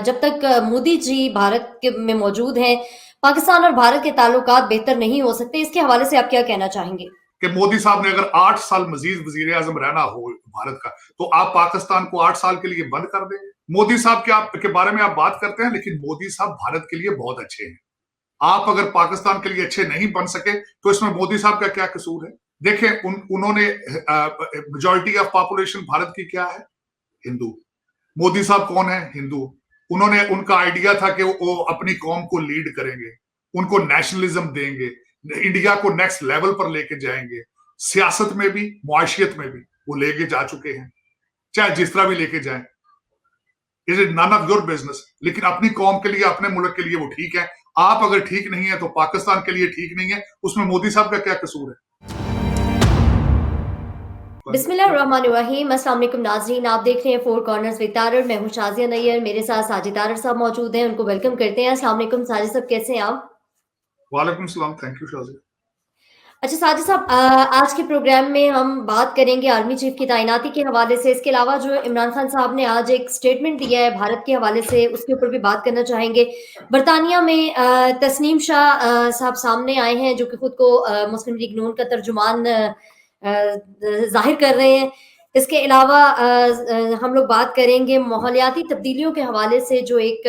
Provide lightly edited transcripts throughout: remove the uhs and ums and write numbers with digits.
जब तक मोदी जी में मौजूद हैं, पाकिस्तान और भारत के ताल्लुकात बेहतर नहीं हो सकते। इसके हवाले से आप क्या कहना चाहेंगे? कि मोदी साहब ने अगर 8 साल मजीद वजीर आजम रहना हो भारत का, तो आप पाकिस्तान को 8 साल के लिए बंद कर दें। मोदी साहब के बारे में आप बात करते हैं, लेकिन मोदी साहब भारत के लिए बहुत अच्छे हैं। आप अगर पाकिस्तान के लिए अच्छे नहीं बन सके तो इसमें मोदी साहब का क्या कसूर है? देखें, उन्होंने मेजॉरिटी ऑफ पॉपुलेशन भारत की क्या है? हिंदू। मोदी साहब कौन है? हिंदू। उन्होंने उनका आइडिया था कि वो अपनी कौम को लीड करेंगे, उनको नेशनलिज्म देंगे, इंडिया को नेक्स्ट लेवल पर लेके जाएंगे, सियासत में भी मुआशियत में भी वो लेके जा चुके हैं, चाहे जिस तरह भी लेके जाएं। Is it none of your business? लेकिन अपनी कौम के लिए, अपने मुल्क के लिए वो ठीक है। आप अगर ठीक नहीं है तो पाकिस्तान के लिए ठीक नहीं है। उसमें मोदी साहब का क्या कसूर है? बिस्मिल्लाहिर्रहमानिर्रहीम। अस्सलाम वालेकुम नाज़रीन, आप देख रहे हैं फोर कॉर्नर्स विद तारर। मैं हूं शाज़िया नैयर, मेरे साथ साजिद तारर साहब मौजूद हैं, उनको वेलकम करते हैं। अस्सलाम वालेकुम साजिद साहब, कैसे हैं आप? वालेकुम सलाम, थैंक यू शाज़िया। अच्छा साजिद साहब, आज के प्रोग्राम में हम बात करेंगे आर्मी चीफ की तैनाती के हवाले से। इसके अलावा जो इमरान खान साहब ने आज एक स्टेटमेंट दिया है भारत के हवाले से, उसके ऊपर भी बात करना चाहेंगे। बरतानिया में तस्नीम शाह साहब सामने आए हैं, जो कि खुद को मुस्लिम लीग नून का तर्जुमान जाहिर कर रहे हैं। इसके अलावा हम लोग बात करेंगे माहौलियाती तब्दीलियों के हवाले से, जो एक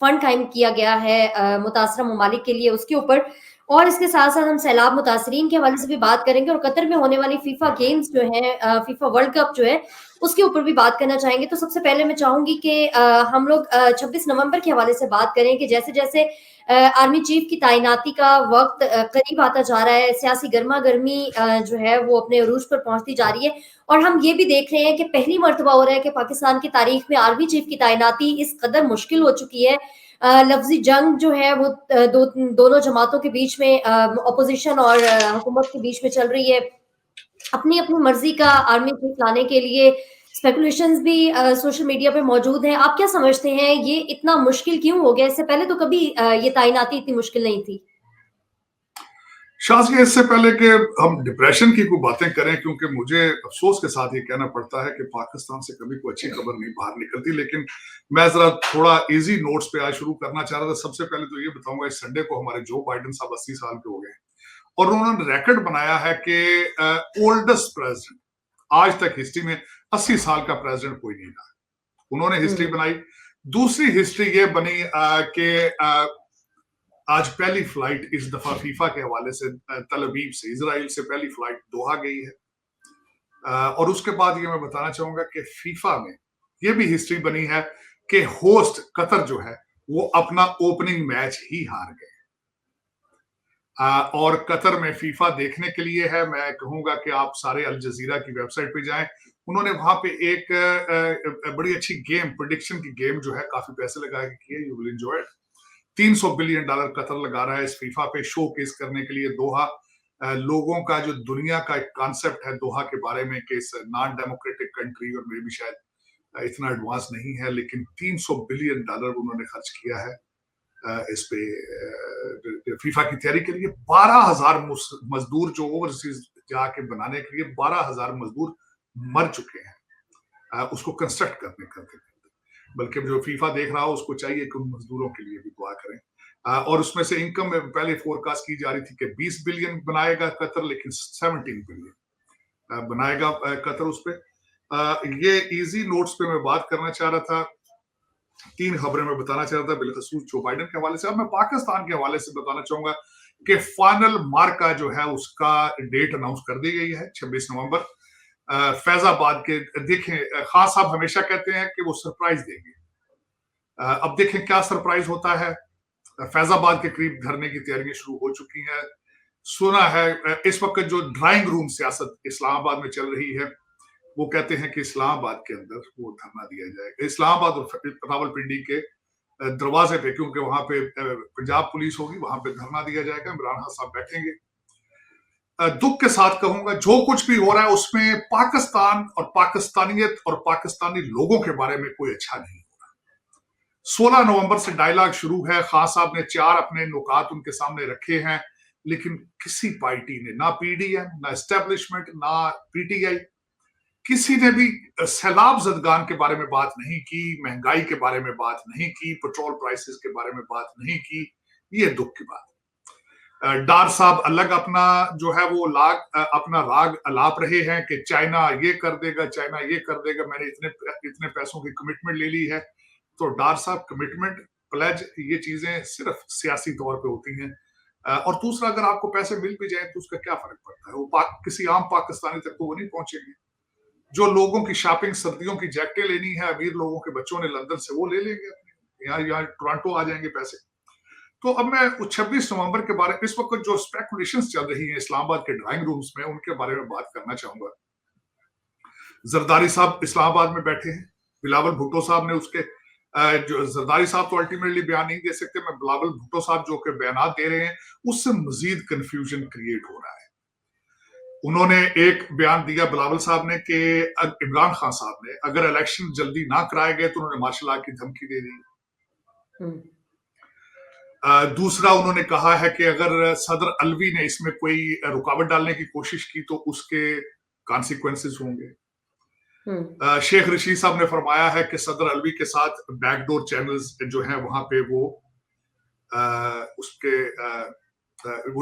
फंड कायम किया गया है मुतासरा ममालिक के लिए, उसके ऊपर। और इसके साथ साथ हम सैलाब मुतासरीन के हवाले से भी बात करेंगे, और कतर में होने वाली फीफा गेम्स जो है, फीफा वर्ल्ड कप जो है, उसके ऊपर भी बात करना चाहेंगे। तो सबसे पहले मैं चाहूंगी कि हम लोग 26 नवंबर के हवाले से बात करें कि जैसे जैसे आर्मी चीफ की तैनाती का वक्त करीब आता जा रहा है, सियासी गर्मा गर्मी जो है वो अपने अरूज पर पहुंचती जा रही है। और हम ये भी देख रहे हैं कि पहली मर्तबा हो रहा है कि पाकिस्तान की तारीख में आर्मी चीफ की तैनाती इस कदर मुश्किल हो चुकी है। लफ्जी जंग जो है वो दोनों जमातों के बीच में, अपोजिशन और हुकूमत के बीच में चल रही है। अपनी अपनी मर्जी का आर्मी चीफ लाने के लिए स्पेकुलेशंस भी सोशल मीडिया पे मौजूद हैं। आप क्या समझते हैं, ये इतना मुश्किल क्यों हो गया? इससे पहले तो कभी ये तैनाती इतनी मुश्किल नहीं थी। शाज़िया, इससे पहले कि हम डिप्रेशन की कोई बातें करें, क्योंकि मुझे अफसोस के साथ ये कहना पड़ता है कि पाकिस्तान से कभी कोई अच्छी खबर नहीं बाहर निकलती, लेकिन मैं जरा थोड़ा इजी नोट्स पे आज शुरू करना चाह रहा था। सबसे पहले तो ये बताऊंगा, इस संडे को हमारे जो बाइडेन साहब 80 साल के हो गए, और उन्होंने रिकॉर्ड बनाया है कि ओल्डेस्ट प्रेसिडेंट, आज तक हिस्ट्री में 80 साल का प्रेसिडेंट कोई नहीं रहा। उन्होंने हिस्ट्री बनाई। दूसरी हिस्ट्री ये बनी कि आज पहली फ्लाइट इस दफा फीफा के हवाले से तल अवीव से, इजराइल से पहली फ्लाइट दोहा गई है। और उसके बाद ये मैं बताना चाहूंगा कि फीफा में ये भी हिस्ट्री बनी है कि होस्ट कतर जो है वो अपना ओपनिंग मैच ही हार गए। और कतर में फीफा देखने के लिए है, मैं कहूंगा कि आप सारे अल जजीरा की वेबसाइट पे जाएं। उन्होंने वहां पे एक बड़ी अच्छी गेम, प्रिडिक्शन की गेम जो है, काफी पैसे लगा के की है। You will enjoy it. $300 billion Qatar लगा रहा है इस फीफा पे शो केस करने के लिए। दोहा, लोगों का जो दुनिया का एक कॉन्सेप्ट है दोहा के बारे में कि इस नॉन डेमोक्रेटिक कंट्री, और मे भी शायद इतना एडवांस नहीं है, लेकिन $300 बिलियन उन्होंने खर्च किया है इस पे फीफा की तैयारी के लिए। 12,000 मजदूर जो ओवरसीज जाके बनाने के लिए 12,000 मजदूर मर चुके हैं उसको कंस्ट्रक्ट करने करते। बल्कि जो फीफा देख रहा हो उसको चाहिए कि उन मजदूरों के लिए भी दुआ करें। और उसमें से इनकम में पहले फोरकास्ट की जा रही थी कि 20 बिलियन बनाएगा कतर, लेकिन 17 बिलियन बनाएगा कतर। उस पर ये इजी नोट्स पे मैं बात करना चाह रहा था। 3 खबरें मैं बताना चाह रहा था बिलखसूस जो बाइडेन के हवाले से। अब मैं पाकिस्तान के हवाले से बताना चाहूंगा कि फाइनल मार्का जो है उसका डेट अनाउंस कर दी गई है, 26 नवंबर। फैजाबाद के, देखें, खान साहब हमेशा कहते हैं कि वो सरप्राइज देंगे। अब देखें क्या सरप्राइज होता है। फैजाबाद के करीब धरने की तैयारियां शुरू हो चुकी हैं। सुना है इस वक्त जो ड्राइंग रूम सियासत इस्लामाबाद में चल रही है, वो कहते हैं कि इस्लामाबाद के अंदर वो धरना दिया जाएगा, इस्लामाबाद और रावलपिंडी के दरवाजे पे, क्योंकि वहां पे पंजाब पुलिस होगी, वहां पे धरना दिया जाएगा। इमरान खान साहब बैठेंगे। दुख के साथ कहूंगा, जो कुछ भी हो रहा है उसमें पाकिस्तान और पाकिस्तानियत और पाकिस्तानी लोगों के बारे में कोई अच्छा नहीं हो रहा। 16 नवंबर से डायलॉग शुरू है। खान साहब ने 4 अपने नुकात उनके सामने रखे हैं, लेकिन किसी पार्टी ने, ना पीडीएम, ना एस्टेब्लिशमेंट, ना पीटीआई, किसी ने भी सैलाब ज़दगान के बारे में बात नहीं की, महंगाई के बारे में बात नहीं की, पेट्रोल प्राइसेस के बारे में बात नहीं की। ये दुख की बात है। डार साहब अलग अपना जो है वो अपना राग अलाप रहे हैं कि चाइना ये कर देगा, चाइना ये कर देगा, मैंने इतने पैसों की कमिटमेंट ले ली है। तो डार साहब, कमिटमेंट, प्लेज, ये चीजें सिर्फ सियासी तौर पे होती हैं। और दूसरा, अगर आपको पैसे मिल भी जाए तो उसका क्या फर्क पड़ता है, वो किसी आम पाकिस्तानी तक तो वो नहीं पहुंचेंगे। जो लोगों की शॉपिंग, सर्दियों की जैकेटें लेनी है, अमीर लोगों के बच्चों ने लंदन से, वो ले लेंगे अपने, यहाँ टोरंटो आ जाएंगे पैसे। तो अब मैं 26 नवंबर के बारे में, इस वक्त जो स्पेकुलेशंस चल रही हैं इस्लामाबाद के ड्राइंग रूम्स में, उनके बारे में बात करना चाहूंगा। जरदारी साहब इस्लामाबाद में बैठे हैं, बिलावल भुट्टो साहब ने उसके जो जरदारी साहब तो अल्टीमेटली बयान नहीं दे सकते, मैं बिलावल भुट्टो साहब जो के बयान दे रहे हैं उससे मजीद कंफ्यूजन क्रिएट हो रहा है। उन्होंने एक बयान दिया बिलावल साहब ने कि इमरान खान साहब ने अगर इलेक्शन जल्दी ना कराए गए तो उन्होंने मार्शल लॉ की धमकी दे दी। दूसरा, उन्होंने कहा है कि अगर सदर अलवी ने इसमें कोई रुकावट डालने की कोशिश की तो उसके कॉन्सिक्वेंसेस होंगे। शेख रशीद साहब ने फरमाया है कि सदर अलवी के साथ बैकडोर चैनल्स जो हैं वहां पे वो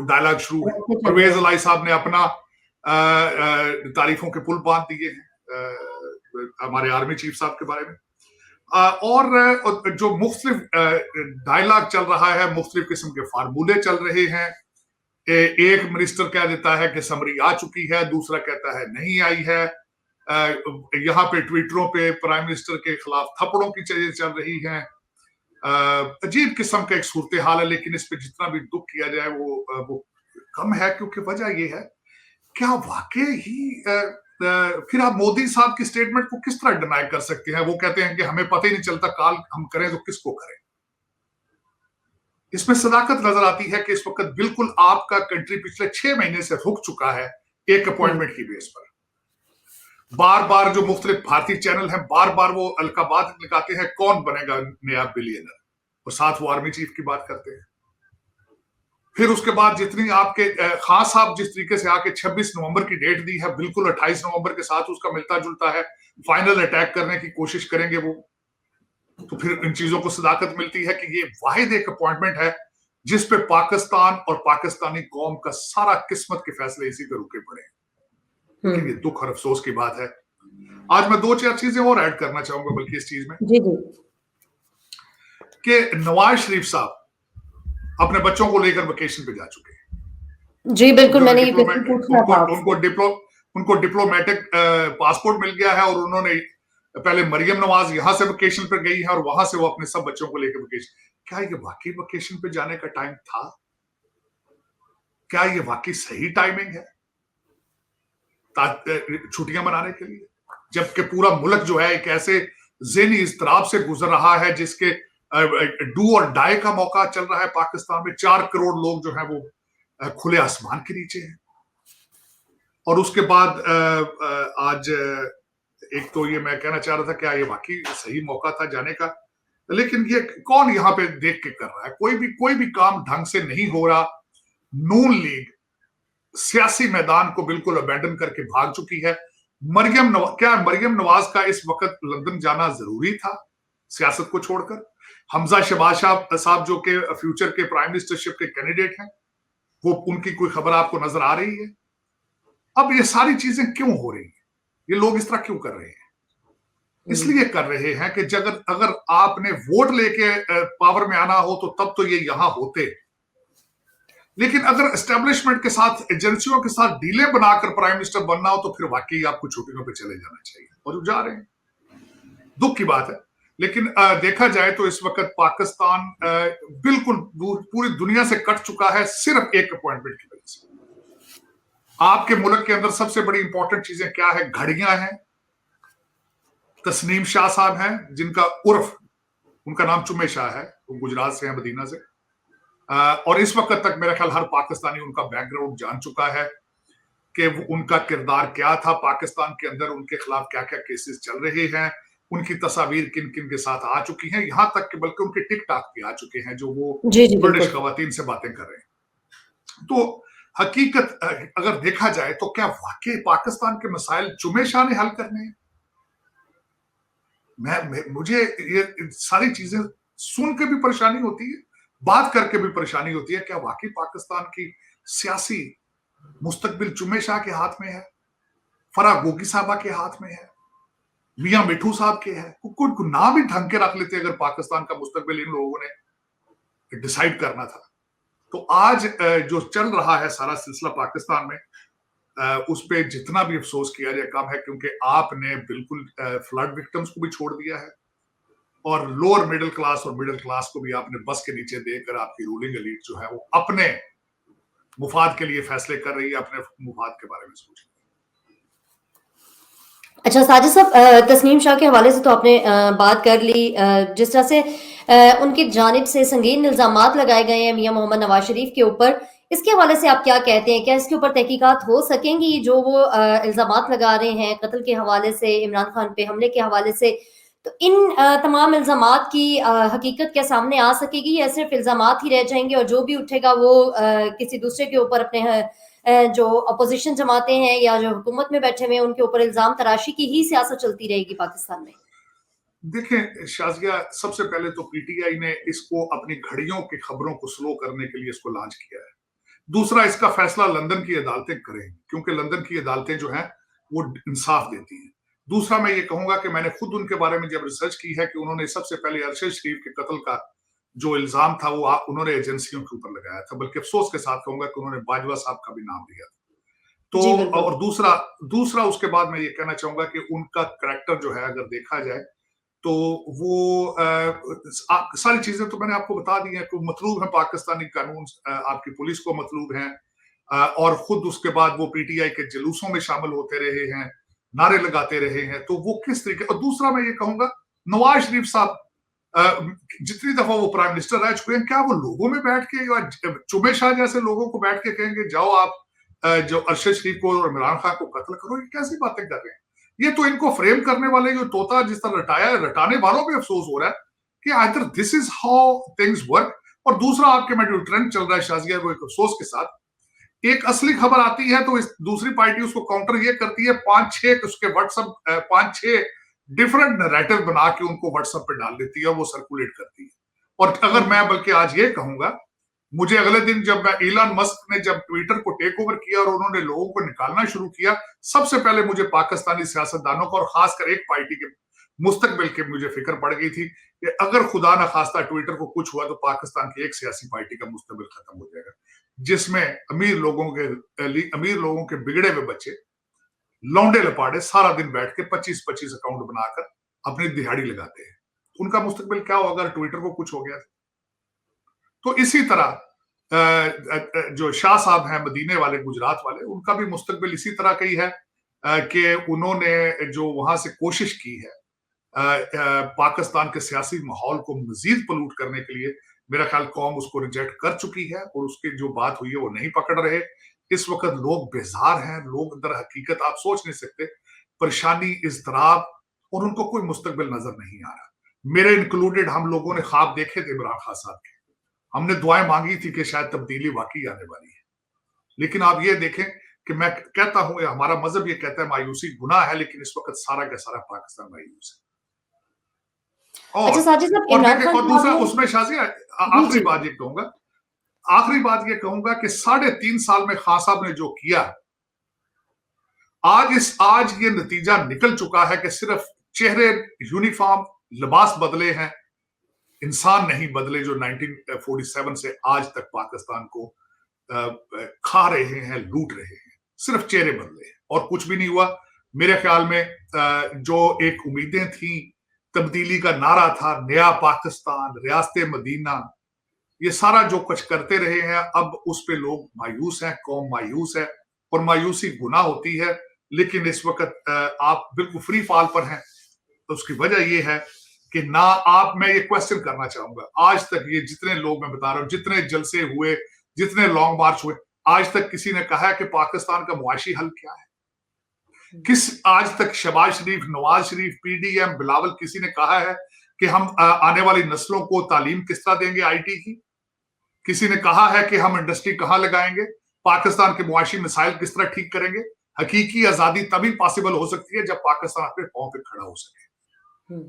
डायलॉग शुरू है। परवेज अलाई साहब ने अपना तारीफों के पुल बांध दिए हैं हमारे आर्मी चीफ साहब के बारे में। और जो मुख्तलिफ डायलॉग चल रहा है, मुख्तलिफ किस्म के फार्मूले चल रहे हैं। एक मिनिस्टर कह देता है कि समरी आ चुकी है, दूसरा कहता है नहीं आई है। यहाँ पे ट्विटरों पे प्राइम मिनिस्टर के खिलाफ थप्पड़ों की चीजें चल रही हैं। अजीब किस्म का एक सूरत हाल है, लेकिन इस पे जितना भी दुख किया जाए वो कम है, क्योंकि वजह यह है, क्या वाकई ही फिर आप मोदी साहब की स्टेटमेंट को किस तरह डिनाई कर सकते हैं? वो कहते हैं कि हमें पता ही नहीं चलता, काल हम करें तो किसको करें। इसमें सदाकत नजर आती है कि इस वक्त बिल्कुल आपका कंट्री पिछले 6 महीने से रुक चुका है एक अपॉइंटमेंट की बेस पर। बार बार जो मुख्तलिफ भारतीय चैनल हैं, बार बार वो अलकाबात निकालते हैं कौन बनेगा नया बिलियनर, और साथ वो आर्मी चीफ की बात करते हैं। फिर उसके बाद जितनी आपके खान साहब जिस तरीके से आके 26 नवंबर की डेट दी है, बिल्कुल 28 नवंबर के साथ उसका मिलता जुलता है, फाइनल अटैक करने की कोशिश करेंगे वो। तो फिर इन चीजों को सदाकत मिलती है कि ये वाहिद एक अपॉइंटमेंट है जिस पे पाकिस्तान और पाकिस्तानी कौम का सारा किस्मत के फैसले इसी पे रुके पड़े। लेकिन ये दुख और अफसोस की बात है। आज मैं 2-4 चीजें और ऐड करना चाहूंगा बल्कि इस चीज में, जी जी, कि नवाज शरीफ साहब अपने बच्चों को लेकर वेकेशन पे जा चुके हैं। जी बिल्कुल, मैंने ये पूछना था आपसे। उनको डिप्लोमेटिक पासपोर्ट मिल गया है, और उन्होंने पहले मरियम नवाज यहां से वेकेशन पर गई है और वहां से वो अपने सब बच्चों को लेकर वेकेशन। क्या ये वाकई वेकेशन पे जाने का टाइम था? क्या ये वाकई सही टाइमिंग है छुट्टियां मनाने के लिए, जबकि पूरा मुल्क जो है एक ऐसे ज़हनी इज़्तिराब से गुजर रहा है जिसके डू और डाई का मौका चल रहा है पाकिस्तान में। 4 करोड़ लोग जो है वो खुले आसमान के नीचे हैं। और उसके बाद आज एक तो ये मैं कहना चाह रहा था, क्या ये वाकई सही मौका था जाने का? लेकिन ये कौन यहाँ पे देख के कर रहा है? कोई भी काम ढंग से नहीं हो रहा। नून लीग सियासी मैदान को बिल्कुल अबैंडन करके भाग चुकी है। क्या मरियम नवाज का इस वक्त लंदन जाना जरूरी था सियासत को छोड़कर? हमजा शहबाज साहब जो के फ्यूचर के प्राइम मिनिस्टरशिप के कैंडिडेट हैं, वो उनकी कोई खबर आपको नजर आ रही है? अब ये सारी चीजें क्यों हो रही हैं? ये लोग इस तरह क्यों कर रहे हैं? इसलिए कर रहे हैं कि अगर आपने वोट लेके पावर में आना हो तो तब तो ये यहां होते, लेकिन अगर एस्टेब्लिशमेंट के साथ, एजेंसियों के साथ डीले बनाकर प्राइम मिनिस्टर बनना हो तो फिर वाकई आपको छुट्टियों पे चले जाना चाहिए, और जा रहे हैं। दुख की बात है। लेकिन देखा जाए तो इस वक्त पाकिस्तान बिल्कुल पूरी दुनिया से कट चुका है सिर्फ एक अपॉइंटमेंट की वजह से। आपके मुल्क के अंदर सबसे बड़ी इंपॉर्टेंट चीजें क्या है? घड़ियां हैं। तस्नीम शाह साहब हैं, जिनका उर्फ, उनका नाम चुमे शाह है, वो गुजरात से हैं, मदीना से। और इस वक्त तक मेरा ख्याल हर पाकिस्तानी उनका बैकग्राउंड जान चुका है कि उनका किरदार क्या था पाकिस्तान के अंदर, उनके खिलाफ क्या क्या केसेस चल रहे हैं, उनकी तस्वीर किन किन के साथ आ चुकी हैं, यहां तक कि बल्कि उनके टिकटॉक भी आ चुके हैं जो वो ब्रिटिश खवातीन से बातें कर रहे हैं। तो हकीकत अगर देखा जाए तो क्या वाकई पाकिस्तान के मसाइल जुमे शाह ने हल करने हैं? मुझे ये सारी चीजें सुन के भी परेशानी होती है, बात करके भी परेशानी होती है। क्या वाकई पाकिस्तान की सियासी मुस्तकबिल जुमे शाह के हाथ में है, फराह गोगी साहबा के हाथ में है, मियां मिठू साहब के है? कुछ नाम भी ढंग के रख लेते अगर पाकिस्तान का मुस्तकबिल इन लोगों ने डिसाइड करना था। तो आज जो चल रहा है सारा सिलसिला पाकिस्तान में, उस पे जितना भी अफसोस किया जाए कम है, क्योंकि आपने बिल्कुल फ्लड विक्टिम्स को भी छोड़ दिया है और लोअर मिडिल क्लास और मिडिल क्लास को भी आपने बस के नीचे देकर आपकी रूलिंग एलीट जो है वो अपने मुफाद के लिए फैसले कर रही है, अपने मुफाद के बारे में सोच रही है। अच्छा साजिद साहब, तस्नीम शाह के हवाले से तो आपने बात कर ली। जिस तरह से उनकी जानिब से संगीन इल्जामात लगाए गए हैं मियां मोहम्मद नवाज शरीफ के ऊपर, इसके हवाले से आप क्या कहते हैं? क्या इसके ऊपर तहकीकात हो सकेंगी जो वो इल्जामात लगा रहे हैं कत्ल के हवाले से, इमरान खान पे हमले के हवाले से? तो इन तमाम इल्जामात की हकीकत क्या सामने आ सकेगी या सिर्फ इल्जामात ही रह जाएंगे और जो भी उठेगा वो किसी दूसरे के ऊपर अपने जो अपोजिशन जमाते हैं या जो हुकूमत में बैठे हुए हैं उनके ऊपर इल्जाम तराशी की ही सियासत चलती रहेगी पाकिस्तान में? देखें शाजिया, सबसे पहले तो पीटीआई ने इसको अपनी घड़ियों की खबरों को स्लो करने के लिए इसको लॉन्च किया है। दूसरा, इसका फैसला लंदन की अदालतें करेंगी, क्योंकि लंदन की अदालतें जो हैं वो इंसाफ देती हैं। दूसरा, मैं ये कहूंगा कि मैंने खुद उनके बारे में जब रिसर्च की है कि उन्होंने सबसे पहले अरशद शरीफ के कत्ल का जो इल्जाम था वो उन्होंने एजेंसियों के ऊपर लगाया था, बल्कि अफसोस के साथ कहूंगा कि उन्होंने बाजवा साहब का भी नाम लिया था। तो जी बिल्कुल। और दूसरा उसके बाद मैं ये कहना चाहूंगा कि उनका करैक्टर जो है अगर देखा जाए तो वो सारी चीजें तो मैंने आपको बता दी हैं कि मतलूब है पाकिस्तानी कानून, आपकी पुलिस को मतलूब है, और खुद उसके बाद वो पीटीआई के जुलूसों में शामिल होते रहे हैं, नारे लगाते रहे हैं। तो वो किस तरीके, और दूसरा मैं ये कहूंगा नवाज शरीफ साहब जितनी दफा वो प्राइम मिनिस्टर रह चुके हैं, क्या वो लोगों में बैठ के या जुमे शाह जैसे लोगों को बैठ के कहेंगे जाओ आप जो अरशद शरीफ को और इमरान खान को कत्ल करो? ये कैसी बातें कर रहे हैं? ये तो इनको फ्रेम करने वाले जो तोता जिस तरह रटाया है, रटाने वालों पे अफसोस हो रहा है कि either this is how things work. और दूसरा, आपके में जो ट्रेंड चल रहा है शाजिया, वो एक अफसोस के साथ एक असली खबर आती है तो इस दूसरी पार्टी उसको काउंटर ये करती है, 5-6 उसके व्हाट्सएप 5-6 डिफरेंट नैरेटिव बना के उनको व्हाट्सएप पे डाल देती है, वो सर्कुलेट करती है। और अगर मैं बल्कि आज ये कहूंगा, मुझे अगले दिन जब मैं इलॉन मस्क ने जब ट्विटर को टेक ओवर किया और उन्होंने लोगों को निकालना शुरू किया, सबसे पहले मुझे पाकिस्तानी सियासतदानों को और खासकर एक पार्टी के मुस्तकबिल की मुझे फिक्र पड़ गई थी कि अगर खुदा न खास्ता ट्विटर को कुछ हुआ तो पाकिस्तान की एक सियासी पार्टी का मुस्तकबिल खत्म हो जाएगा, जिसमें अमीर लोगों के बिगड़े हुए बच्चे लौंडे लपाड़े सारा दिन बैठ के 25-25 अकाउंट बनाकर अपनी दिहाड़ी लगाते हैं। उनका मुस्तकबिल क्या होगा अगर ट्विटर को कुछ हो गया? तो इसी तरह जो शाह साहब हैं मदीने वाले, गुजरात वाले, उनका भी मुस्तकबिल इसी तरह का ही है कि उन्होंने जो वहां से कोशिश की है पाकिस्तान के सियासी माहौल को मजीद पलूट करने के लिए, मेरा ख्याल कौम उसको रिजेक्ट कर चुकी है और उसकी जो बात हुई है वो नहीं पकड़ रहे। इस वक्त लोग बेजार हैं, लोग दर हकीकत आप सोच नहीं सकते, परेशानी, इज़्तिराब, और उनको कोई मुस्तकबिल नजर नहीं आ रहा। मेरे इंक्लूडेड, हम लोगों ने ख्वाब देखे थे इमरान खान साहब के, हमने दुआएं मांगी थी कि शायद तब्दीली वाकई आने वाली है। लेकिन आप ये देखें कि मैं कहता हूं, हमारा मजहब ये कहता है मायूसी गुनाह है, लेकिन इस वक्त सारा का सारा पाकिस्तान मायूस है। अच्छा साजिद साहब, इमरान देखें, खान और साहब दूसरा ने उसमें शाजिया, जी जी आखिरी बात ये कहूंगा कि 3.5 साल में खान साहब ने जो किया, आज ये नतीजा निकल चुका है कि सिर्फ चेहरे, यूनिफॉर्म, लिबास बदले हैं, इंसान नहीं बदले जो 1947 से आज तक पाकिस्तान को खा रहे हैं, लूट रहे हैं। सिर्फ चेहरे बदले और कुछ भी नहीं हुआ। मेरे ख्याल में जो एक उम्मीदें थी, तब्दीली का नारा था, नया पाकिस्तान, रियासत मदीना, ये सारा जो कुछ करते रहे हैं, अब उस पे लोग मायूस हैं, कौम मायूस है, और मायूसी गुनाह होती है। लेकिन इस वक्त आप बिल्कुल फ्री फॉल पर हैं, तो उसकी वजह यह है कि ना आप, मैं ये क्वेश्चन करना चाहूंगा, आज तक ये जितने लोग मैं बता रहा हूं, जितने जलसे हुए, जितने लॉन्ग मार्च हुए, आज तक किसी ने कहा है कि पाकिस्तान का मुआशी हल क्या है? आज तक शहबाज शरीफ, नवाज शरीफ, पीडीएम, बिलावल, किसी ने कहा है कि हम आने वाली नस्लों को तालीम किस तरह देंगे आईटी की? किसी ने कहा है कि हम इंडस्ट्री कहां लगाएंगे? पाकिस्तान के मुआशी मिसाइल किस तरह ठीक करेंगे? हकीकी आजादी तभी पॉसिबल हो सकती है जब पाकिस्तान अपने पांव पे खड़ा हो सके।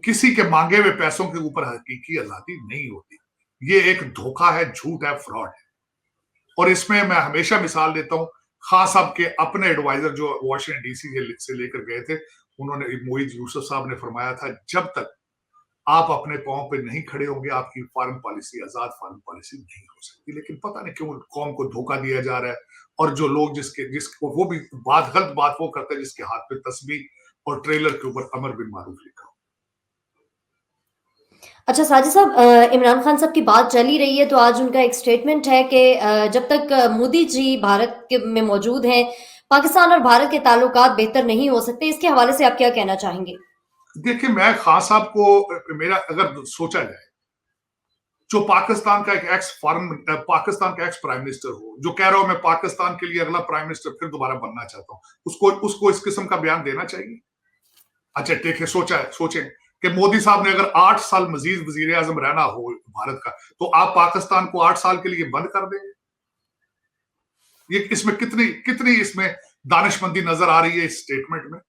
किसी के मांगे हुए पैसों के ऊपर हकीकी आजादी नहीं होती। ये एक धोखा है, झूठ है, फ्रॉड है। और इसमें मैं हमेशा मिसाल देता हूं, खास साहब के अपने एडवाइजर जो वॉशिंगटन डीसी से लेकर गए थे, उन्होंने, मोहित यूसुफ साहब ने फरमाया था, जब तक आप अपने पांव पे नहीं खड़े होंगे आपकी फॉरेन पॉलिसी, आजाद फॉरेन पॉलिसी नहीं हो सकती। लेकिन पता नहीं क्यों कौम को धोखा दिया जा रहा है, और जो लोग जिसको वो भी गलत बात वो करते हैं जिसके हाथ पे तस्बीह और ट्रेलर के ऊपर अमर बिन मारूफ लिखा हो। अच्छा साजिद साहब, इमरान खान साहब की बात चल ही रही है तो आज उनका एक स्टेटमेंट है कि जब तक मोदी जी भारत में मौजूद हैं, पाकिस्तान और भारत के ताल्लुकात बेहतर नहीं हो सकते। इसके हवाले से आप क्या कहना चाहेंगे? देखिए, मैं खान साहब को, मेरा अगर सोचा जाए, जो पाकिस्तान का एक्स प्राइम मिनिस्टर हो, जो कह रहा हो मैं पाकिस्तान के लिए अगला प्राइम मिनिस्टर फिर दोबारा बनना चाहता हूं, उसको इस किस्म का बयान देना चाहिए? अच्छा ठीक है, सोचें कि मोदी साहब ने अगर 8 साल मजीद वजीर आजम रहना हो भारत का, तो आप पाकिस्तान को 8 साल के लिए बंद कर देंगे? ये इसमें कितनी इसमें दानिशमंदी नजर आ रही है इस स्टेटमेंट में।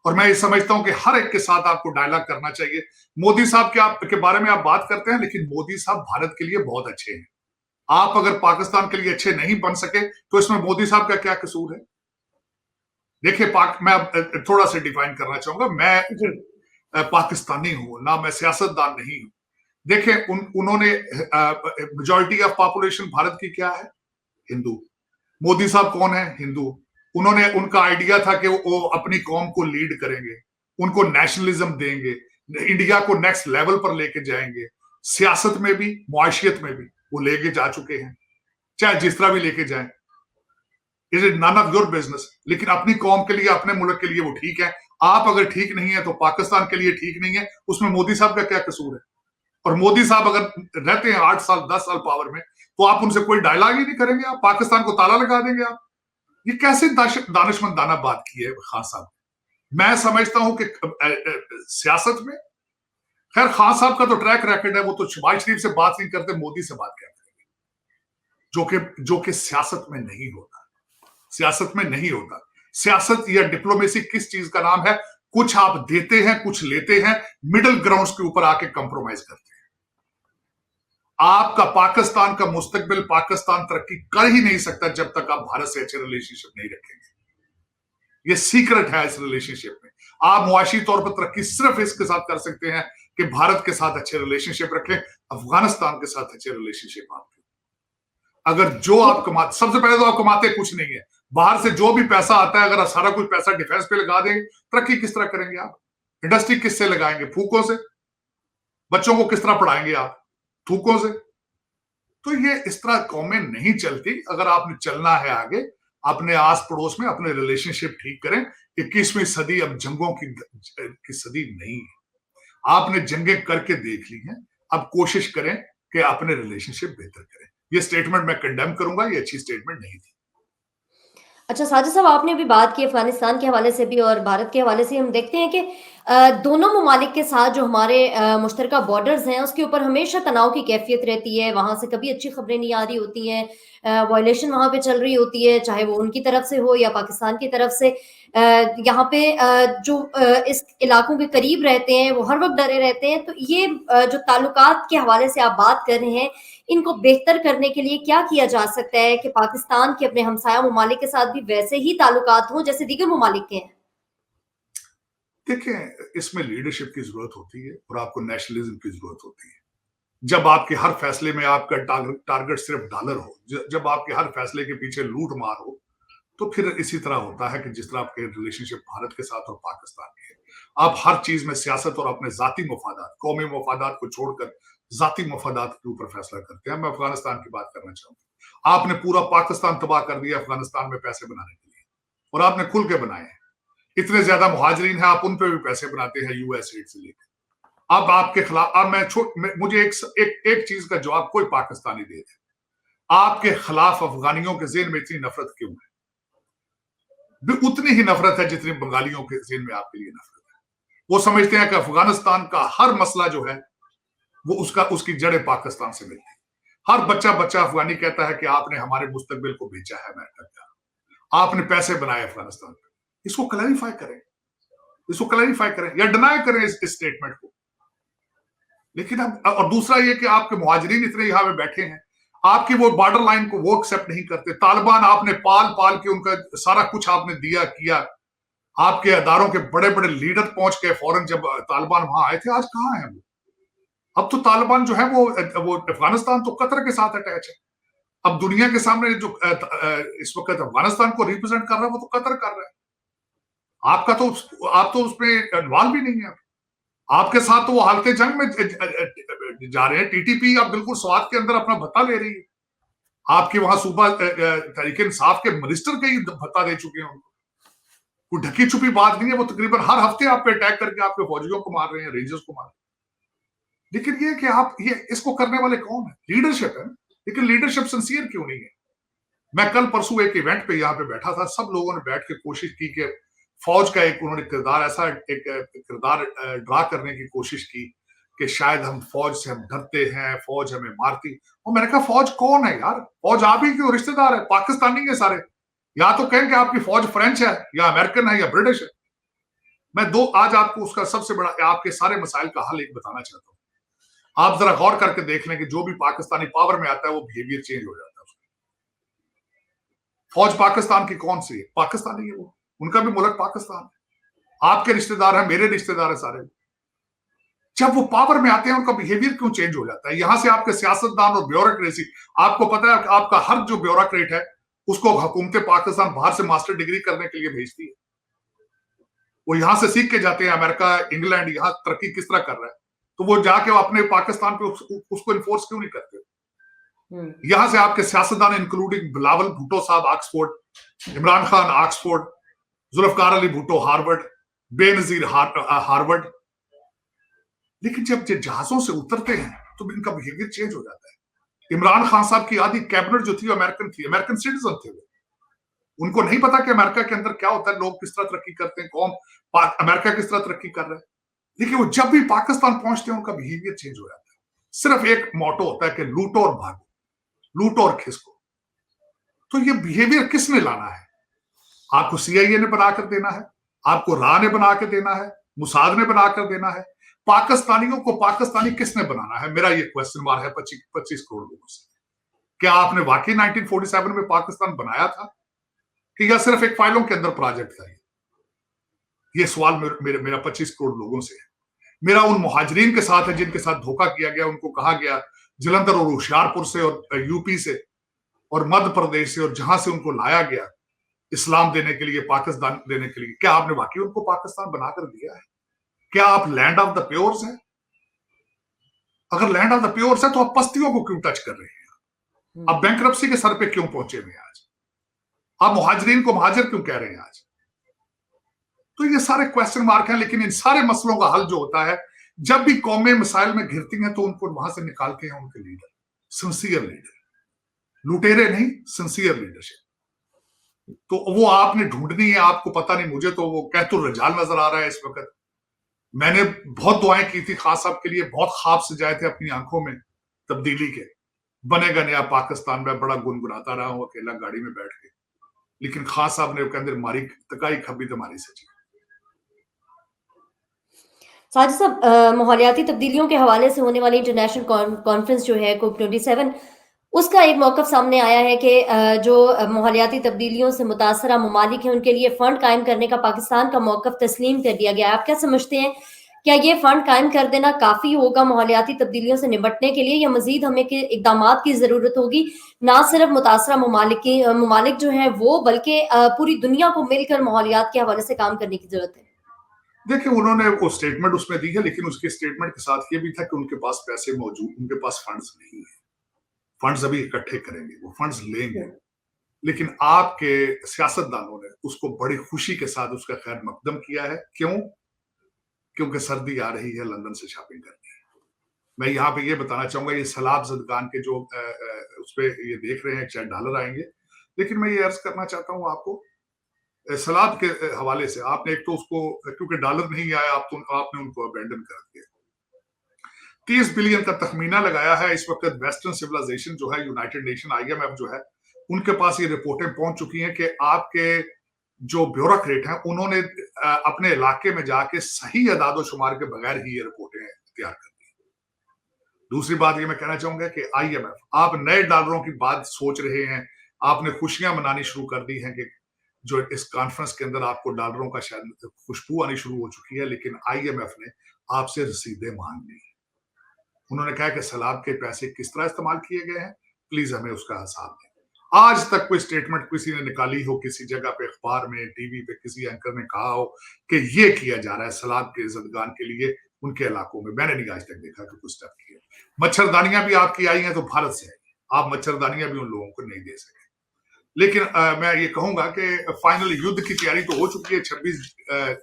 और मैं ये समझता हूं कि हर एक के साथ आपको डायलॉग करना चाहिए। मोदी साहब के बारे में आप बात करते हैं, लेकिन मोदी साहब भारत के लिए बहुत अच्छे हैं। आप अगर पाकिस्तान के लिए अच्छे नहीं बन सके तो इसमें मोदी साहब का क्या कसूर है? देखिए, मैं थोड़ा सा डिफाइन करना चाहूंगा। मैं पाकिस्तानी हूं ना, मैं सियासतदान नहीं हूं। देखें, उन्होंने मेजॉरिटी ऑफ पॉपुलेशन भारत की क्या है? हिंदू। मोदी साहब कौन है? हिंदू। उनका आइडिया था कि वो अपनी कौम को लीड करेंगे, उनको नेशनलिज्म देंगे, इंडिया को नेक्स्ट लेवल पर लेके जाएंगे, सियासत में भी, मुआशियत में भी वो लेके जा चुके हैं, चाहे जिस तरह भी लेके जाएं। It is none of your business. लेकिन अपनी कौम के लिए, अपने मुल्क के लिए वो ठीक है। आप अगर ठीक नहीं है तो पाकिस्तान के लिए ठीक नहीं है। उसमें मोदी साहब का क्या कसूर है? और मोदी साहब अगर रहते हैं 8 साल 10 साल पावर में, तो आप उनसे कोई डायलॉग ही नहीं करेंगे? आप पाकिस्तान को ताला लगा देंगे? आप ये कैसे दानिशमंदाना बात की है खान साहब? मैं समझता हूं कि सियासत में, खैर खान साहब का तो ट्रैक रिकॉर्ड है, वो तो शहबाज शरीफ से बात नहीं करते, मोदी से बात करते हैं, जो कि सियासत में नहीं होता। सियासत में नहीं होता। सियासत या डिप्लोमेसी किस चीज का नाम है? कुछ आप देते हैं, कुछ लेते हैं, मिडिल ग्राउंड के ऊपर आके कंप्रोमाइज करते हैं। आपका पाकिस्तान का मुस्तकबिल, पाकिस्तान तरक्की कर ही नहीं सकता जब तक आप भारत से अच्छे रिलेशनशिप नहीं रखेंगे। ये सीक्रेट है इस रिलेशनशिप में। आप मुआशी तौर पर तरक्की सिर्फ इसके साथ कर सकते हैं कि भारत के साथ अच्छे रिलेशनशिप रखें, अफगानिस्तान के साथ अच्छे रिलेशनशिप आपके। अगर जो आप कमाते, सबसे पहले तो आप कमाते कुछ नहीं है, बाहर से जो भी पैसा आता है, अगर सारा कुछ पैसा डिफेंस पे लगा देंगे, तरक्की किस तरह करेंगे आप? इंडस्ट्री किससे लगाएंगे? फूकों से। बच्चों को किस तरह पढ़ाएंगे आप? थूकों से। तो ये इस तरह कौमें नहीं चलती। अगर आपने चलना है आगे, अपने आस पड़ोस में अपने रिलेशनशिप ठीक करें। 21वीं सदी अब जंगों की सदी नहीं है। आपने जंगें करके देख ली हैं, अब कोशिश करें कि अपने रिलेशनशिप बेहतर करें। ये स्टेटमेंट मैं कंडेम करूंगा, ये अच्छी स्टेटमेंट नहीं थी। अच्छा साजिद साहब, आपने अभी बात की अफगानिस्तान के हवाले से भी और भारत के हवाले से। हम देखते हैं कि दोनों ममालिक के साथ जो हमारे मुश्तरका बॉर्डर्स हैं, उसके ऊपर हमेशा तनाव की कैफियत रहती है। वहां से कभी अच्छी खबरें नहीं आ रही होती हैं, वायलेशन वहां पे चल रही होती है, चाहे वो उनकी तरफ से हो या पाकिस्तान की तरफ से। यहाँ पे जो इस इलाकों के करीब रहते हैं वो हर वक्त डरे रहते हैं। तो ये जो ताल्लुकात के हवाले से आप बात कर रहे हैं, इनको बेहतर करने के लिए क्या किया जा सकता है कि पाकिस्तान के अपने हमसाया ममालिक के साथ भी वैसे ही ताल्लुकात हों जैसे दीगर ममालिक के हैं? देखिए, इसमें लीडरशिप की जरूरत होती है और आपको नेशनलिज्म की जरूरत होती है। जब आपके हर फैसले में आपका टारगेट सिर्फ डॉलर हो, जब आपके हर फैसले के पीछे लूट मार हो, तो फिर इसी तरह होता है कि जिस तरह आपके रिलेशनशिप भारत के साथ और पाकिस्तान के है। आप हर चीज में सियासत और अपने जाती मफादात, कौमी मफादात को छोड़कर जाती मफादात के ऊपर फैसला करते हैं। मैं अफगानिस्तान की बात करना चाहूंगा। आपने पूरा पाकिस्तान तबाह कर दिया अफगानिस्तान में पैसे बनाने के लिए, और आपने खुल के बनाए हैं। इतने ज्यादा मुहाजिरीन हैं, आप उन पे भी पैसे बनाते हैं यूएस एड से लेकर। अब आपके खिलाफ, अब मुझे एक चीज का जवाब कोई पाकिस्तानी दे दे, आपके खिलाफ अफगानियों के जेहन में इतनी नफरत क्यों है? उतनी ही नफरत है जितनी बंगालियों के जेहन में आपके लिए नफरत है। वो समझते हैं कि अफगानिस्तान का हर मसला जो है वो उसकी जड़ें पाकिस्तान से मिलती है। हर बच्चा बच्चा अफगानी कहता है कि आपने हमारे मुस्तकबिल को बेचा है अमेरिका का, आपने पैसे बनाए अफगानिस्तान में। इसको क्लैरिफाई करें, इसको क्लैरिफाई करें या डिनाई करें इस स्टेटमेंट को। लेकिन अब और दूसरा ये कि आपके मुहाजिरीन इतने यहाँ पे बैठे हैं, आपकी वो बॉर्डर लाइन को वो एक्सेप्ट नहीं करते। तालिबान आपने पाल पाल के उनका सारा कुछ आपने दिया किया, आपके अदारों के बड़े बड़े लीडर पहुंच गए फौरन जब तालिबान वहां आए थे। आज कहाँ है वो? अब तो तालिबान जो है वो अफगानिस्तान तो कतर के साथ अटैच है। अब दुनिया के सामने जो इस वक्त अफगानिस्तान को रिप्रेजेंट कर रहा है वो तो कतर कर रहा है। आपका तो आप तो उसमें इन्वॉल्व भी नहीं है। आपके साथ तो वो हालते जंग में जा रहे हैं। टीटीपी अब बिल्कुल स्वाद के अंदर अपना भत्ता ले रही है। आपके वहां सूबा तरीके इंसाफ के मिनिस्टर के ही भत्ता दे चुके हैं उनको। कोई ढकी छुपी बात नहीं है। वो तकरीबन हर हफ्ते आप पे अटैक करके आपके फौजियों को मार रहे हैं, रेंजर्स को मार रहे हैं। लेकिन ये कि आप ये इसको करने वाले कौन है? लीडरशिप है, लेकिन लीडरशिप सिंसियर क्यों नहीं है? मैं कल परसों एक इवेंट पे यहाँ पे बैठा था, सब लोगों ने बैठ के कोशिश की कि फौज का एक उन्होंने किरदार ऐसा एक किरदार ड्रा करने की कोशिश की कि शायद हम फौज से हम डरते हैं, फौज हमें मारती। और मैंने कहा फौज कौन है यार? फौज आप ही के रिश्तेदार है, पाकिस्तानी है सारे। या तो कहें कि आपकी फौज फ्रेंच है या अमेरिकन है या ब्रिटिश है। मैं दो आज आपको उसका सबसे बड़ा आपके सारे मसाइल का हल एक बताना चाहता हूं। आप जरा गौर करके देख लें कि जो भी पाकिस्तानी पावर में आता है वो बिहेवियर चेंज हो जाता है। फौज पाकिस्तान की कौन सी है? पाकिस्तानी है वो, उनका भी मुल्क पाकिस्तान है। आपके रिश्तेदार हैं, मेरे रिश्तेदार हैं सारे। जब वो पावर में आते हैं उनका बिहेवियर क्यों चेंज हो जाता है? यहां से आपके सियासतदान और ब्यूरोक्रेसी, आपको पता है आपका हर जो ब्यूरोक्रेट है उसको हुकूमत पाकिस्तान बाहर से मास्टर डिग्री करने के लिए भेजती है। वो यहां से सीख के जाते हैं अमेरिका, इंग्लैंड, यहां तरक्की किस तरह कर रहा है, तो वो जाके अपने पाकिस्तान पे उसको इन्फोर्स क्यों नहीं करते? यहां से आपके सियासतदान इंक्लूडिंग बिलावल भुट्टो साहब Oxford, Imran Khan Oxford, Zulfikar Ali Bhutto Harvard, Benazir Harvard. लेकिन जब जहाजों से उतरते हैं तो इनका बिहेवियर चेंज हो जाता है। इमरान खान साहब की आधी कैबिनेट जो थी अमेरिकन थी, अमेरिकन सिटीजन थे वो। उनको नहीं पता कि अमेरिका के अंदर क्या होता है, लोग किस तरह तरक्की करते हैं, कौन अमेरिका किस तरह तरक्की कर रहा है। लेकिन वो जब भी पाकिस्तान पहुंचते हैं उनका बिहेवियर चेंज हो जाता है। सिर्फ एक मोटो होता है कि लूटो और भागो, लूटो और खिसको। तो ये बिहेवियर किसने लाना है? आपको सीआईए ने बनाकर देना है, आपको रा ने बना के देना है, मुसाद ने बनाकर देना है। पाकिस्तानियों को पाकिस्तानी किसने बनाना है? मेरा ये क्वेश्चन मार्क है 25 करोड़ लोगों से। क्या आपने वाकई 1947 में पाकिस्तान बनाया था कि या सिर्फ एक फाइलों के अंदर प्रोजेक्ट था? ये सवाल मेरा 25 करोड़ लोगों से है। मेरा उन मुहाजिरीन के साथ है जिनके साथ धोखा किया गया। उनको कहा गया जलंधर और होशियारपुर से और यूपी से और मध्य प्रदेश से और जहां से उनको लाया गया इस्लाम देने के लिए, पाकिस्तान देने के लिए, क्या आपने वाकई उनको पाकिस्तान बनाकर दिया है? क्या आप लैंड ऑफ द प्योर्स हैं? अगर लैंड ऑफ द प्योर्स है तो आप पस्तियों को क्यों टच कर रहे हैं? अब बैंक्रप्सी के सर पे क्यों पहुंचे हुए आज? आप मुहाजिरीन को मुहाजिर क्यों कह रहे हैं आज? तो ये सारे क्वेश्चन मार्क हैं। लेकिन इन सारे मसलों का हल जो होता है, जब भी कौमें मिसाइल में घिरती हैं तो उनको वहां से निकाल के हैं उनके लीडर, सिंसियर लीडर, लुटेरे नहीं, सिंसियर लीडरशिप। तो वो आपने ढूंढनी है। आपको पता नहीं, मुझे तो वो कहतुर रजाल नजर आ रहा है इस वक्त। मैंने बहुत दुआएं की थी खान साहब के लिए, बहुत ख्वाब सजाए थे अपनी आंखों में तब्दीली के, बनेगा नया पाकिस्तान। में बड़ा गुनगुनाता रहा हूं अकेला गाड़ी में बैठ के, लेकिन खान साहब ने कहते मारी तकाई खबी तुम्हारी सची। साजिद साहब, माहौलियाती तब्दीलियों के हवाले से होने वाली इंटरनेशनल कॉन्फ्रेंस जो है COP27, उसका एक मौक़िफ़ सामने आया है कि जो माहौलियाती तब्दीलियों से मुतासरा ममालिक हैं उनके लिए फ़ंड कायम करने का पाकिस्तान का मौक़िफ़ तस्लीम कर दिया गया है। आप क्या समझते हैं, क्या ये फ़ंड कायम कर देना काफ़ी होगा माहौलियाती तब्दीलियों से निपटने के लिए, या मज़ीद हमें के इक़दामात की ज़रूरत होगी? ना सिर्फ मुतासरा ममालिक जो हैं वो, बल्कि पूरी दुनिया को मिलकर माहौलियात के हवाले से काम करने की ज़रूरत है। देखिए, उन्होंने वो स्टेटमेंट उसमें दी है, लेकिन उसके स्टेटमेंट के साथ ये भी था कि उनके पास पैसे मौजूद, उनके पास फंड्स नहीं है। फंड्स अभी इकट्ठे करेंगे, वो फंड्स लेंगे। लेकिन आपके सियासतदानों ने उसको बड़ी खुशी के साथ उसका खैर मकदम किया है। क्यों? क्योंकि सर्दी आ रही है, लंदन से शॉपिंग करनी है। मैं यहाँ पे ये बताना चाहूंगा, ये सैलाब ज़दगान के जो उस पे ये देख रहे हैं शायद डॉलर आएंगे, लेकिन मैं ये अर्ज करना चाहता हूँ आपको सलाद के हवाले से। आपने एक तो उसको, क्योंकि डॉलर नहीं आया, आपने उनको अबेंडन कर दिया। 30 बिलियन का तखमीना लगाया है। इस वक्त वेस्टर्न सिविलाइजेशन जो है, यूनाइटेड नेशन, IMF जो है, उनके पास ये रिपोर्टें पहुंच चुकी हैं कि आपके जो ब्यूरोक्रेट हैं उन्होंने अपने इलाके में जाके सही अदाद शुमार के बगैर ही ये रिपोर्टें तैयार कर दी। दूसरी बात ये मैं कहना चाहूंगा कि IMF, आप नए डॉलरों की बात सोच रहे हैं, आपने खुशियां मनानी शुरू कर दी हैं कि जो इस कॉन्फ्रेंस के अंदर आपको डॉलरों का शायद खुशबू आनी शुरू हो चुकी है, लेकिन IMF ने आपसे रसीदें मांग ली। उन्होंने कहा कि सैलाब के पैसे किस तरह इस्तेमाल किए गए हैं, प्लीज हमें उसका हिसाब दें। आज तक कोई स्टेटमेंट किसी ने निकाली हो, किसी जगह पे, अखबार में, टीवी पे किसी एंकर ने कहा हो कि ये किया जा रहा है सैलाब के जदगान के लिए उनके इलाकों में, मैंने नहीं आज तक देखा कि कुछ स्टेप किए। मच्छरदानियां भी आपकी आई हैं तो भारत से आई, आप मच्छरदानियां भी उन लोगों को नहीं दे सके। लेकिन मैं ये कहूंगा कि फाइनल युद्ध की तैयारी तो हो चुकी है। 26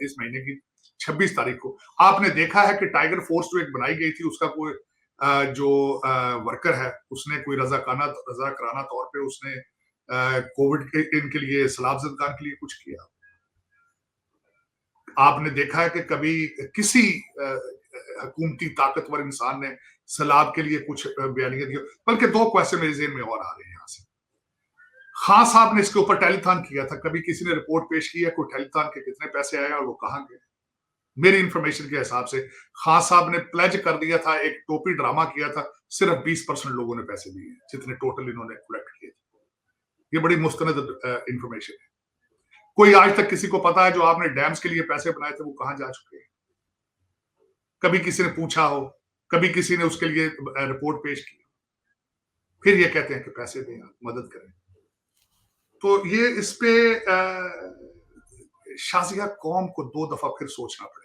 इस महीने की 26 तारीख को आपने देखा है कि टाइगर फोर्स जो एक बनाई गई थी, उसका कोई जो वर्कर है उसने कोई रजाकाराना तौर पे उसने कोविड के इनके लिए, सैलाब ज़दगान के लिए कुछ किया। आपने देखा है कि कभी किसी हुकूमती ताकतवर इंसान ने सैलाब के लिए कुछ बयानियां दी? बल्कि 2 क्वेश्चन मेरे ज़हन में और आ रहे हैं यहाँ से। खान साहब ने इसके ऊपर टेलीथॉन किया था, कभी किसी ने रिपोर्ट पेश की है कोई टेलीथॉन के कितने पैसे आए और वो कहाँ गए? मेरी इंफॉर्मेशन के हिसाब से खान साहब ने प्लेज कर दिया था, एक टोपी ड्रामा किया था, सिर्फ 20% लोगों ने पैसे दिए जितने टोटल इन्होंने कलेक्ट किए थे। ये बड़ी मुस्तनद इंफॉर्मेशन है। कोई आज तक किसी को पता है जो आपने डैम्स के लिए पैसे बनाए थे वो कहां जा चुके हैं? कभी किसी ने पूछा हो? कभी किसी ने उसके लिए रिपोर्ट पेश की? फिर ये कहते हैं कि पैसे दें, मदद करें। तो ये इस पे शाज़िया कौम को 2 दफा फिर सोचना पड़ेगा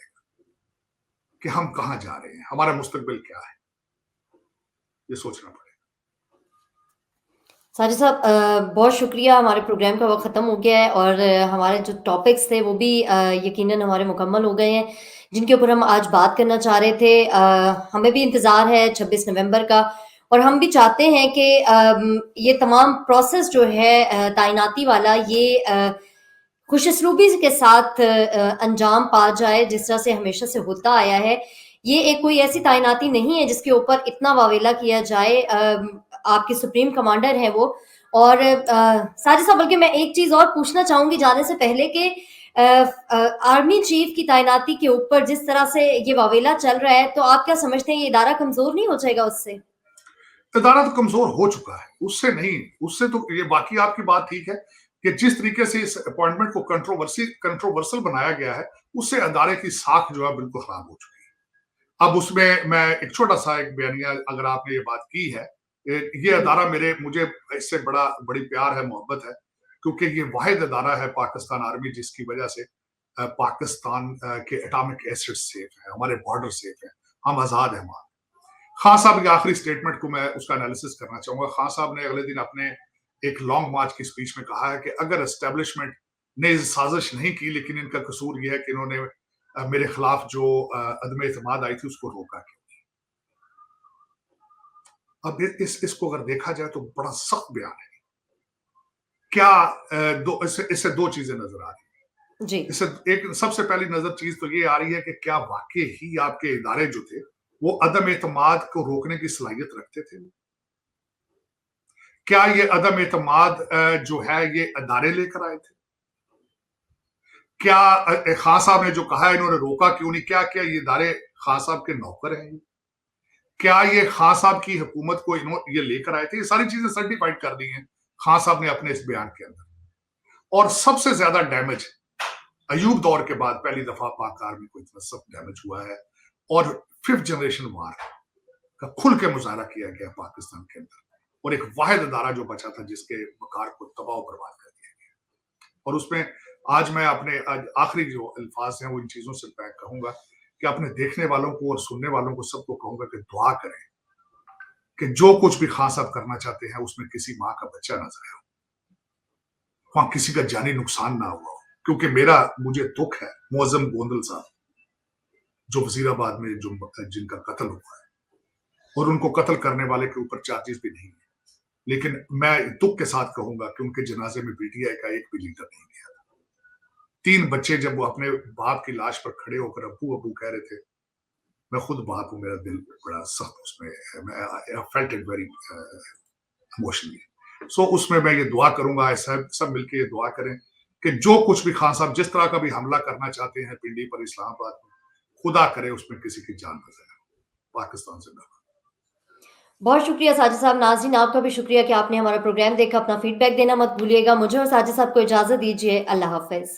कि हम कहां जा रहे हैं, हमारा मुस्तकबिल क्या है, ये सोचना पड़ेगा। साजिद साहब, बहुत शुक्रिया। हमारे प्रोग्राम का वक्त ख़त्म हो गया है और हमारे जो टॉपिक्स थे वो भी यकीनन हमारे मुकम्मल हो गए हैं जिनके ऊपर हम आज बात करना चाह रहे थे। हमें भी इंतज़ार है 26 नवंबर का और हम भी चाहते हैं कि ये तमाम प्रोसेस जो है तैनाती वाला, ये खुशस्लूबी के साथ अंजाम पा जाए जिस तरह से हमेशा से होता आया है। ये एक कोई ऐसी तैनाती नहीं है जिसके ऊपर इतना वावेला किया जाए। आपके सुप्रीम कमांडर हैं वो। और साजिद साहब, बल्कि मैं एक चीज़ और पूछना चाहूँगी जाने से पहले कि आर्मी चीफ की तैनाती के ऊपर जिस तरह से ये वावेला चल रहा है, तो आप क्या समझते हैं ये इदारा कमज़ोर नहीं हो जाएगा उससे? इदारा तो कमजोर हो चुका है, उससे नहीं, उससे तो ये बाकी आपकी बात ठीक है कि जिस तरीके से इस अपॉइंटमेंट को कंट्रोवर्सल बनाया गया है, उससे अदारे की साख जो है बिल्कुल खराब हो चुकी है। अब उसमें मैं एक छोटा सा एक बयानिया, अगर आपने ये बात की है, ये अदारा मुझे इससे बड़ी प्यार है, मोहब्बत है, क्योंकि ये वाहिद अदारा है पाकिस्तान आर्मी जिसकी वजह से पाकिस्तान के एटॉमिक एसेट्स सेफ है, हमारे बॉर्डर सेफ है, हम आजाद हैं वहां। खान साहब की आखिरी स्टेटमेंट को मैं उसका एनालिसिस करना चाहूंगा। खान साहब ने अगले दिन अपने एक लॉन्ग मार्च की स्पीच में कहा है कि अगर एस्टेब्लिशमेंट ने साजिश नहीं की, लेकिन इनका कसूर यह है कि इन्होंने मेरे खिलाफ जो अदम एतमाद आई थी उसको रोका क्यों नहीं। अब इसको अगर देखा जाए तो बड़ा सख्त बयान है। क्या इससे 2 चीजें नजर आ रही है जी। इससे एक सबसे पहली नजर चीज तो ये आ रही है कि क्या वाकई ही आपके इदारे जो थे वो अदम एतमाद को रोकने की सलाहियत रखते थे? क्या ये अदम एतमाद जो है ये अदारे लेकर आए थे? क्या खान साहब ने जो कहा इन्होंने रोका क्यों नहीं, क्या क्या ये इदारे खान साहब के नौकर हैं? क्या ये खान साहब की हुकूमत को ये लेकर आए थे? ये सारी चीजें सर्टिफाइड कर दी हैं खान साहब ने अपने इस बयान के अंदर। और सबसे ज्यादा डैमेज अयूब दौर के बाद पहली दफा पाक आर्मी को इतना सख्त डैमेज हुआ है और 5th जनरेशन वार का खुल के मुजाहरा किया गया पाकिस्तान के अंदर, और एक वाहिद अदारा जो बचा था जिसके वकार को तबाह बर्बाद कर दिया गया। और उसमें आज मैं अपने आखिरी जो अल्फाज हैं वो इन चीजों से मैं कहूंगा कि अपने देखने वालों को और सुनने वालों को सबको कहूंगा कि दुआ करें कि जो कुछ भी खान साहब करना चाहते हैं उसमें किसी माँ का बच्चा ना जाए, वहां किसी का जानी नुकसान ना हुआ हो। क्योंकि मुझे दुख है मुअज्जम गोंदल साहब जो वजीराबाद में जिनका कत्ल हुआ है, और उनको कत्ल करने वाले के ऊपर चार्जेस भी नहीं है, लेकिन मैं दुख के साथ कहूंगा कि उनके जनाजे में PTI का एक भी लीडर नहीं गया था। 3 बच्चे जब वो अपने बाप की लाश पर खड़े होकर अब्बू अब्बू कह रहे थे, मैं खुद बाप हूँ, मेरा दिल बड़ा सख्त उसमें है, मैं I felt it very emotionally. So उसमें मैं ये दुआ करूँगा, सब सब मिलके ये दुआ करें कि जो कुछ भी खान साहब जिस तरह का भी हमला करना चाहते हैं पिंडी पर, इस्लामाबाद में, खुदा करे उसमें किसी की जान न जाए। पाकिस्तान ज़िंदाबाद। बहुत शुक्रिया साजिद साहब। नाज़रीन आपका भी शुक्रिया कि आपने हमारा प्रोग्राम देखा। अपना फीडबैक देना मत भूलिएगा। मुझे और साजिद साहब को इजाज़त दीजिए। अल्लाह हाफ़िज़।